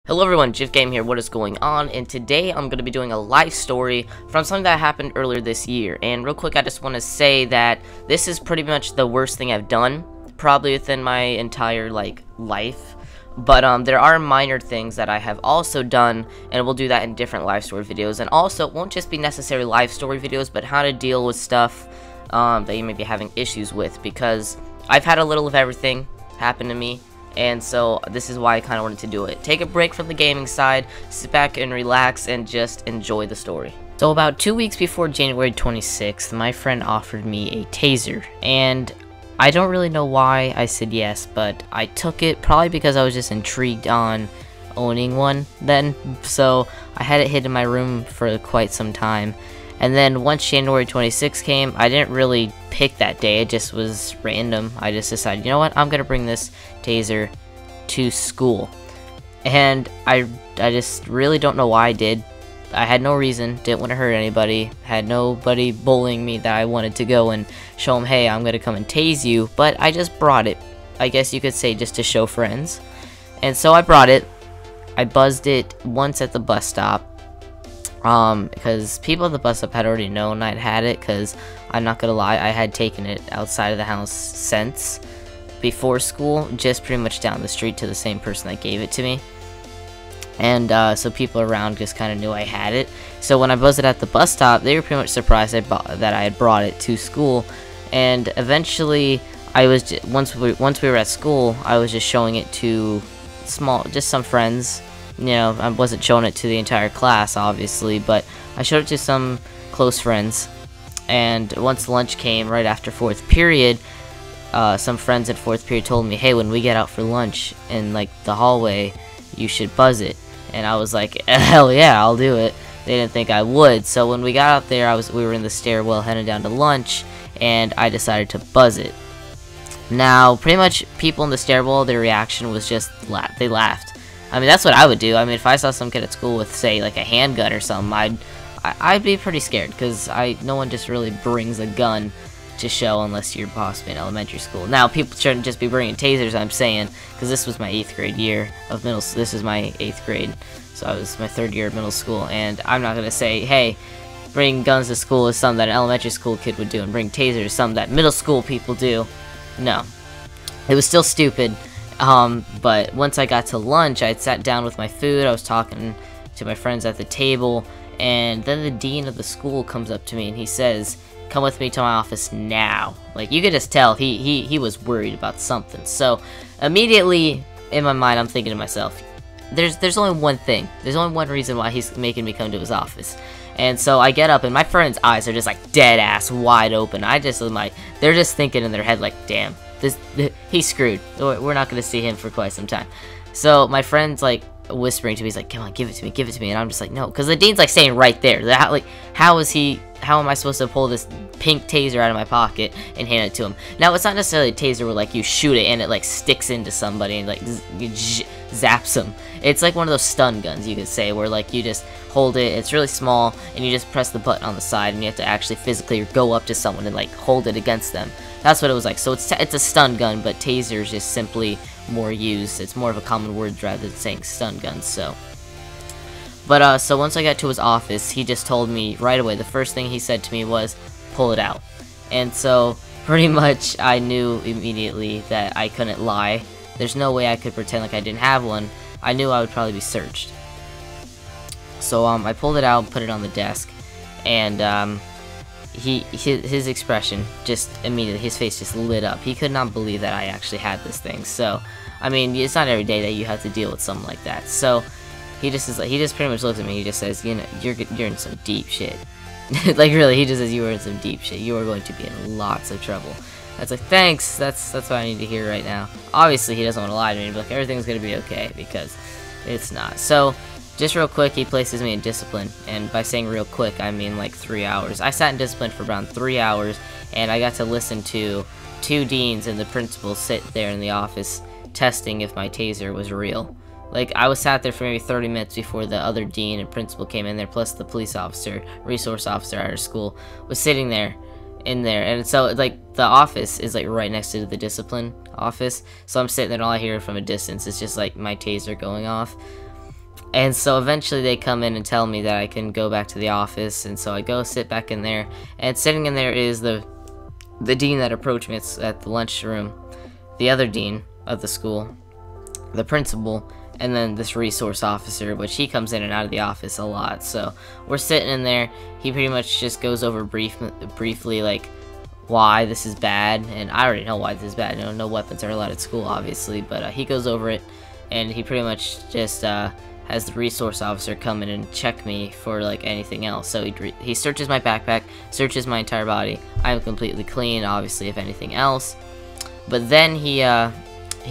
Hello everyone, Jiff Game here, what is going on? And today I'm going to be doing a life story from something that happened earlier this year. And real quick, I just want to say that this is pretty much the worst thing I've done, probably within my entire, life. But, there are minor things that I have also done, and we'll do that in different life story videos. And also, it won't just be necessarily life story videos, but how to deal with stuff, that you may be having issues with. Because I've had a little of everything happen to me. And so this is why I kind of wanted to do it. Take a break from the gaming side, sit back and relax, and just enjoy the story. So about 2 weeks before January 26th, my friend offered me a Taser. And I don't really know why I said yes, but I took it probably because I was just intrigued on owning one then. So I had it hid in my room for quite some time. And then once January 26th came, I didn't really pick that day, it just was random. I just decided, you know what, I'm gonna bring this Taser to school. And I just really don't know why I did. I had no reason, didn't want to hurt anybody, had nobody bullying me that I wanted to go and show them, hey, I'm gonna come and tase you, but I just brought it, I guess you could say, just to show friends. And so I brought it. I buzzed it once at the bus stop. Because people at the bus stop had already known I'd had it, because I'm not gonna lie, I had taken it outside of the house since before school, just pretty much down the street to the same person that gave it to me. And so people around just kind of knew I had it. So when I buzzed it at the bus stop, they were pretty much surprised that I had brought it to school. And eventually, I was once we were at school, I was just showing it to just some friends. You know, I wasn't showing it to the entire class, obviously, but I showed it to some close friends. And once lunch came, right after 4th period, some friends at 4th period told me, hey, when we get out for lunch in, the hallway, you should buzz it. And I was like, hell yeah, I'll do it. They didn't think I would. So when we got out there, we were in the stairwell heading down to lunch, and I decided to buzz it. Now, pretty much people in the stairwell, their reaction was just, they laughed. I mean, that's what I would do. I mean, if I saw some kid at school with, say, a handgun or something, I'd be pretty scared, because no one just really brings a gun to show unless you're possibly in elementary school. Now, people shouldn't just be bringing tasers, I'm saying, because this was my 8th grade year of middle school. This is my 8th grade, so I was my 3rd year of middle school, and I'm not going to say, hey, bringing guns to school is something that an elementary school kid would do, and bring tasers is something that middle school people do. No. It was still stupid. But once I got to lunch, I had sat down with my food, I was talking to my friends at the table, and then the dean of the school comes up to me and he says, come with me to my office now. Like, you could just tell he was worried about something. So immediately in my mind, I'm thinking to myself, there's only one thing, there's only one reason why he's making me come to his office. And so I get up, and my friend's eyes are just dead ass wide open. They're just thinking in their head, damn, he's screwed. We're not gonna see him for quite some time. So my friend's whispering to me, he's like, come on, give it to me, and I'm just like, no, because the dean's saying right there, how am I supposed to pull this pink taser out of my pocket and hand it to him? Now, it's not necessarily a taser where you shoot it and it sticks into somebody and zaps them. It's one of those stun guns, you could say, where you just hold it, it's really small, and you just press the button on the side, and you have to actually physically go up to someone and hold it against them. That's what it was like. So it's a stun gun, but taser is just simply more used. It's more of a common word rather than saying stun guns. So, but so once I got to his office, he just told me right away. The first thing he said to me was, "Pull it out." And so pretty much I knew immediately that I couldn't lie. There's no way I could pretend like I didn't have one. I knew I would probably be searched. So I pulled it out, put it on the desk, and his expression just immediately, his face just lit up. He could not believe that I actually had this thing. So I mean, it's not every day that you have to deal with something like that. So he just pretty much looks at me. He just says, you know, you're in some deep shit. Really, he just says, you are in some deep shit. You are going to be in lots of trouble. That's thanks. That's what I need to hear right now. Obviously, he doesn't want to lie to me. But everything's gonna be okay, because it's not. So just real quick, he places me in discipline, and by saying real quick, I mean 3 hours. I sat in discipline for around 3 hours, and I got to listen to 2 deans and the principal sit there in the office testing if my taser was real. I was sat there for maybe 30 minutes before the other dean and principal came in there, plus the police officer, resource officer at our school, was sitting there, and so, the office is, right next to the discipline office, so I'm sitting there, and all I hear from a distance is just, my taser going off. And so eventually they come in and tell me that I can go back to the office, and so I go sit back in there, and sitting in there is the dean that approached me at the lunchroom, the other dean of the school, the principal, and then this resource officer, which he comes in and out of the office a lot. So we're sitting in there. He pretty much just goes over briefly like why this is bad, and I already know why this is bad. No weapons are allowed at school, obviously, but he goes over it, and he pretty much just has the resource officer come in and check me for like anything else. So he searches my backpack, searches my entire body. I'm completely clean, obviously, if anything else. But then he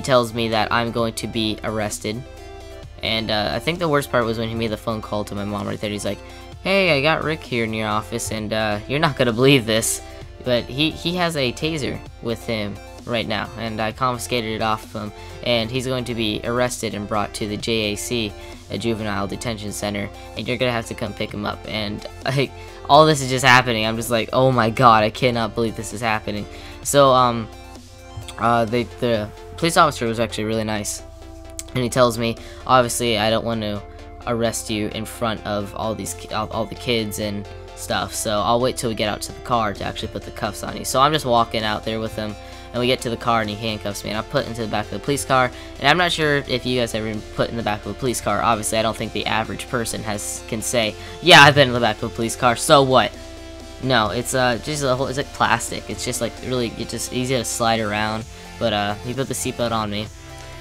tells me that I'm going to be arrested. And I think the worst part was when he made the phone call to my mom right there. He's like, "Hey, I got Rick here in your office, and you're not gonna believe this, but he has a taser with him right now, and I confiscated it off of him, and he's going to be arrested and brought to the JAC, a juvenile detention center, and you're gonna have to come pick him up." And like, all this is just happening. I'm just like, oh my god, I cannot believe this is happening. So the police officer was actually really nice, and he tells me, obviously I don't want to arrest you in front of all the kids and stuff, so I'll wait till we get out to the car to actually put the cuffs on you. So I'm just walking out there with him, and we get to the car, and he handcuffs me, and I put into the back of the police car. And I'm not sure if you guys ever been put in the back of a police car. Obviously, I don't think the average person can say, "Yeah, I've been in the back of a police car, so what?" No, it's just it's like plastic. It's just like really, it's just easy to slide around. But he put the seatbelt on me,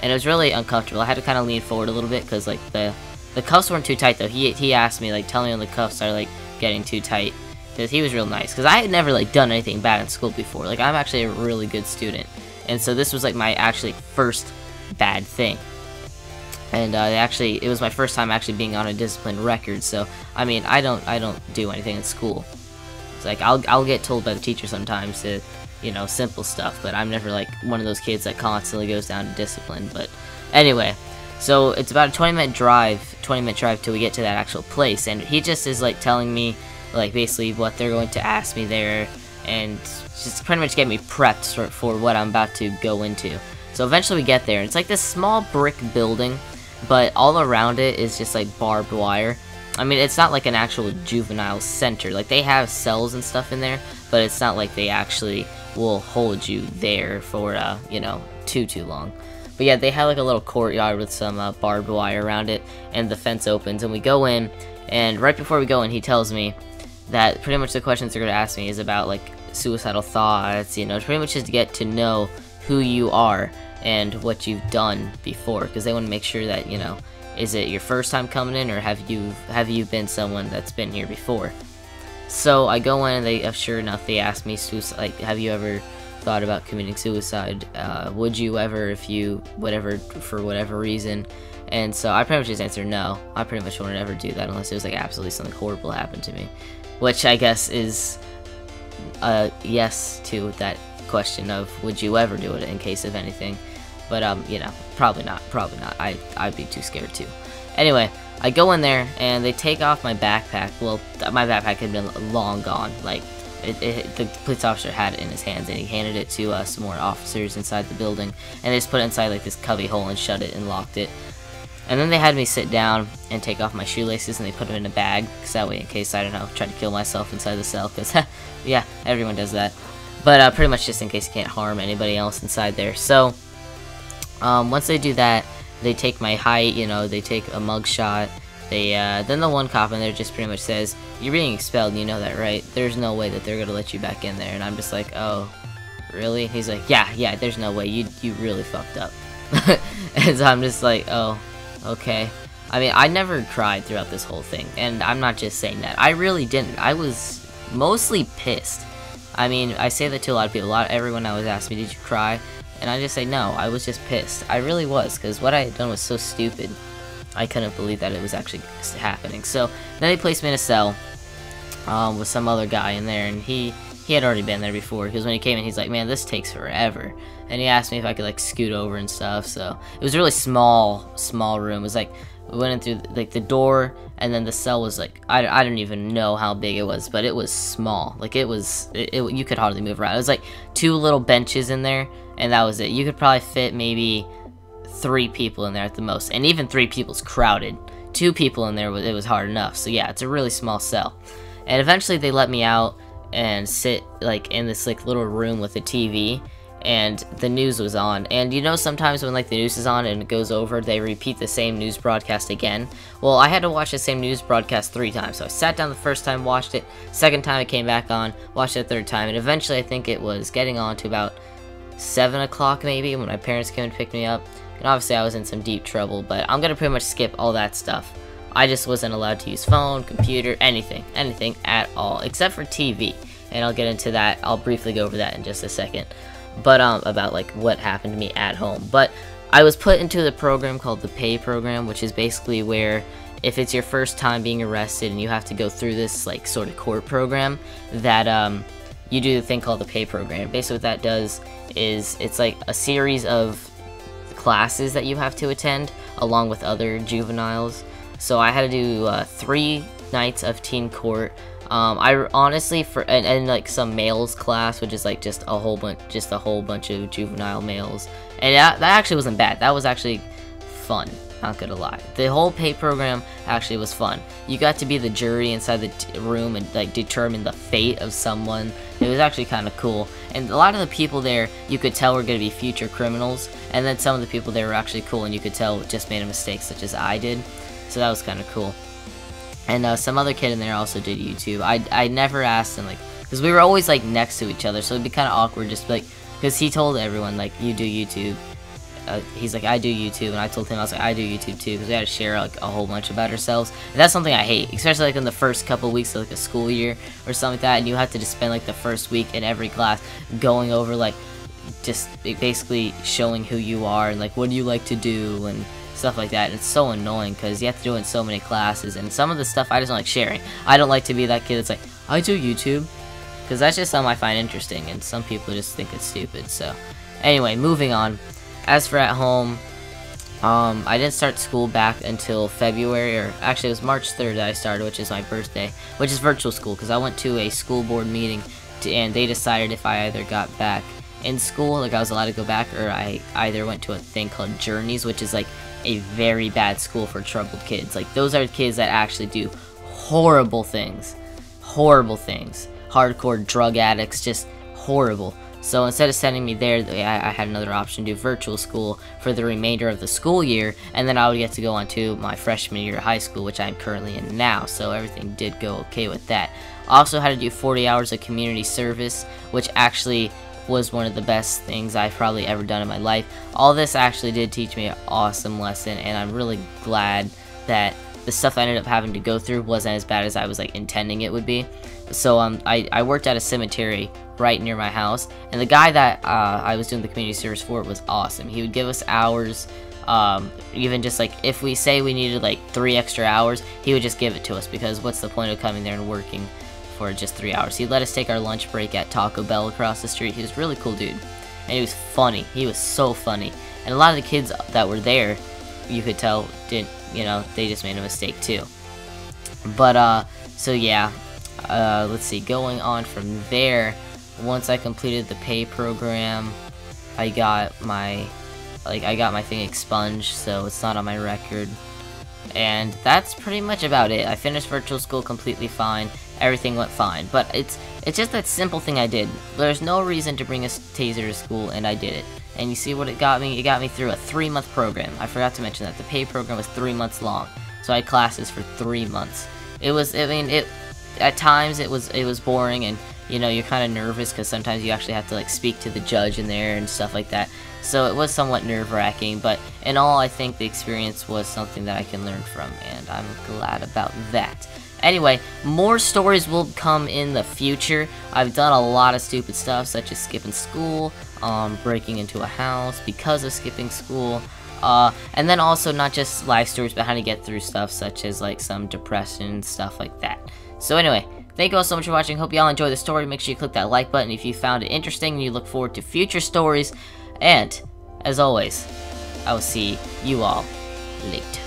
and it was really uncomfortable. I had to kind of lean forward a little bit because like the cuffs weren't too tight though. He asked me, like, tell me when the cuffs are like getting too tight, because he was real nice. Because I had never like done anything bad in school before. Like, I'm actually a really good student, and so this was like my actually first bad thing. And it was my first time actually being on a discipline record. So I mean, I don't do anything in school. It's like I'll get told by the teacher sometimes to, you know, simple stuff, but I'm never like one of those kids that constantly goes down to discipline. But anyway, so it's about a 20-minute drive till we get to that actual place, and he just is like telling me like basically what they're going to ask me there, and just pretty much get me prepped for what I'm about to go into. So eventually we get there, and it's like this small brick building, but all around it is just like barbed wire. I mean, it's not like an actual juvenile center. Like, they have cells and stuff in there, but it's not like they actually will hold you there for, you know, too long. But yeah, they have like a little courtyard with some barbed wire around it, and the fence opens, and we go in, and right before we go in, he tells me that pretty much the questions they're going to ask me is about like suicidal thoughts, you know, pretty much just to get to know who you are and what you've done before, because they want to make sure that, you know, is it your first time coming in, or have you been someone that's been here before? So I go in, and they, sure enough, they ask me, like, have you ever thought about committing suicide? Would you ever, if you, for whatever reason? And so I pretty much just answered no. I pretty much wouldn't ever do that unless it was like absolutely something horrible happened to me, which I guess is a yes to that question of would you ever do it in case of anything. But you know, probably not. I'd be too scared too. Anyway, I go in there, and they take off my backpack. Well, my backpack had been long gone. Like, the police officer had it in his hands, and he handed it to some more officers inside the building, and they just put it inside like this cubby hole and shut it and locked it. And then they had me sit down and take off my shoelaces, and they put them in a bag, because that way, in case, I don't know, try to kill myself inside the cell, because yeah, everyone does that. But pretty much just in case you can't harm anybody else inside there. So once they do that, they take my height, you know, they take a mug shot. They then the one cop in there just pretty much says, "You're being expelled, and you know that, right? There's no way that they're gonna let you back in there." And I'm just like, "Oh, really?" He's like, yeah, there's no way. You really fucked up." And so I'm just like, "Oh, okay." I mean, I never cried throughout this whole thing, and I'm not just saying that. I really didn't. I was mostly pissed. I mean, I say that to a lot of people. Everyone always asks me, "Did you cry?" And I just say, no, I was just pissed. I really was, because what I had done was so stupid. I couldn't believe that it was actually happening. So then they placed me in a cell with some other guy in there, and he had already been there before, because when he came in, he's like, "Man, this takes forever." And he asked me if I could like scoot over and stuff. So it was a really small room. It was like, we went in through like the door, and then the cell was like, I don't even know how big it was, but it was small. Like, you could hardly move around. It was like 2 little benches in there, and that was it. You could probably fit maybe 3 people in there at the most, and even 3 people's crowded. 2 people in there, it was hard enough. So yeah, it's a really small cell. And eventually they let me out and sit like in this like little room with a TV, and the news was on. And you know, sometimes when like the news is on and it goes over, they repeat the same news broadcast again. Well, I had to watch the same news broadcast 3 times. So I sat down the first time, watched it, second time it came back on, watched it a third time, and eventually I think it was getting on to about 7 o'clock maybe when my parents came and picked me up. And obviously I was in some deep trouble, but I'm gonna pretty much skip all that stuff. I just wasn't allowed to use phone, computer, anything at all, except for TV. And I'll get into that. I'll briefly go over that in just a second. But about like what happened to me at home. But I was put into the program called the PAY program, which is basically where if it's your first time being arrested and you have to go through this like sort of court program, that you do the thing called the PAY program. Basically what that does is it's like a series of classes that you have to attend along with other juveniles. So I had to do 3 nights of teen court. I honestly and like some males class, which is like just a whole bunch of juvenile males, and that actually wasn't bad. That was actually fun, not gonna lie. The whole PAY program actually was fun. You got to be the jury inside the room and like determine the fate of someone. It was actually kind of cool, and a lot of the people there you could tell were gonna be future criminals, and then some of the people there were actually cool, and you could tell just made a mistake, such as I did. So that was kind of cool. And some other kid in there also did YouTube. I never asked him, like, because we were always, like, next to each other, so it'd be kind of awkward just, like, because he told everyone, like, you do YouTube. He's like, I do YouTube, and I told him, I was like, I do YouTube too, because we had to share, like, a whole bunch about ourselves. And that's something I hate, especially, like, in the first couple weeks of, like, a school year or something like that, and you have to just spend, like, the first week in every class going over, like, just basically showing who you are, and, like, what do you like to do, and stuff like that. And it's so annoying because you have to do it in so many classes, and some of the stuff I just don't like sharing. I don't like to be that kid that's like, I do YouTube, because that's just something I find interesting, and some people just think it's stupid. So anyway, moving on. As for at home, I didn't start school back until February, or actually it was March 3rd that I started, which is my birthday, which is virtual school, because I went to a school board meeting and they decided if I either got back in school, like I was allowed to go back, or I either went to a thing called Journeys, which is like a very bad school for troubled kids. Like, those are kids that actually do horrible things, hardcore drug addicts, just horrible. So instead of sending me there, I had another option to do virtual school for the remainder of the school year, and then I would get to go on to my freshman year of high school, which I'm currently in now, so everything did go okay with that. Also had to do 40 hours of community service, which actually was one of the best things I've probably ever done in my life. All this actually did teach me an awesome lesson, and I'm really glad that the stuff I ended up having to go through wasn't as bad as I was like intending it would be. So I worked at a cemetery right near my house, and the guy that I was doing the community service for was awesome. He would give us hours, even just like if we say we needed like 3 extra hours, he would just give it to us, because what's the point of coming there and working for just 3 hours? He let us take our lunch break at Taco Bell across the street. He was a really cool dude, and he was funny. He was so funny, and a lot of the kids that were there, you could tell, didn't, you know, they just made a mistake too. But so yeah, let's see, going on from there, once I completed the PAY program, I got my thing expunged, so it's not on my record. And that's pretty much about it. I finished virtual school completely fine. Everything went fine. But it's just that simple thing I did. There's no reason to bring a Tazer to school, and I did it. And you see what it got me? It got me through a 3-month program. I forgot to mention that. The PAY program was 3 months long. So I had classes for 3 months. It was, I mean, at times it was boring, and you know, you're kind of nervous because sometimes you actually have to like speak to the judge in there and stuff like that. So it was somewhat nerve-wracking, but in all, I think the experience was something that I can learn from, and I'm glad about that. Anyway, more stories will come in the future. I've done a lot of stupid stuff, such as skipping school, breaking into a house because of skipping school, and then also not just life stories, but how to get through stuff, such as like some depression, stuff like that. So anyway, thank you all so much for watching. Hope you all enjoyed the story. Make sure you click that like button if you found it interesting and you look forward to future stories. And, as always, I will see you all later.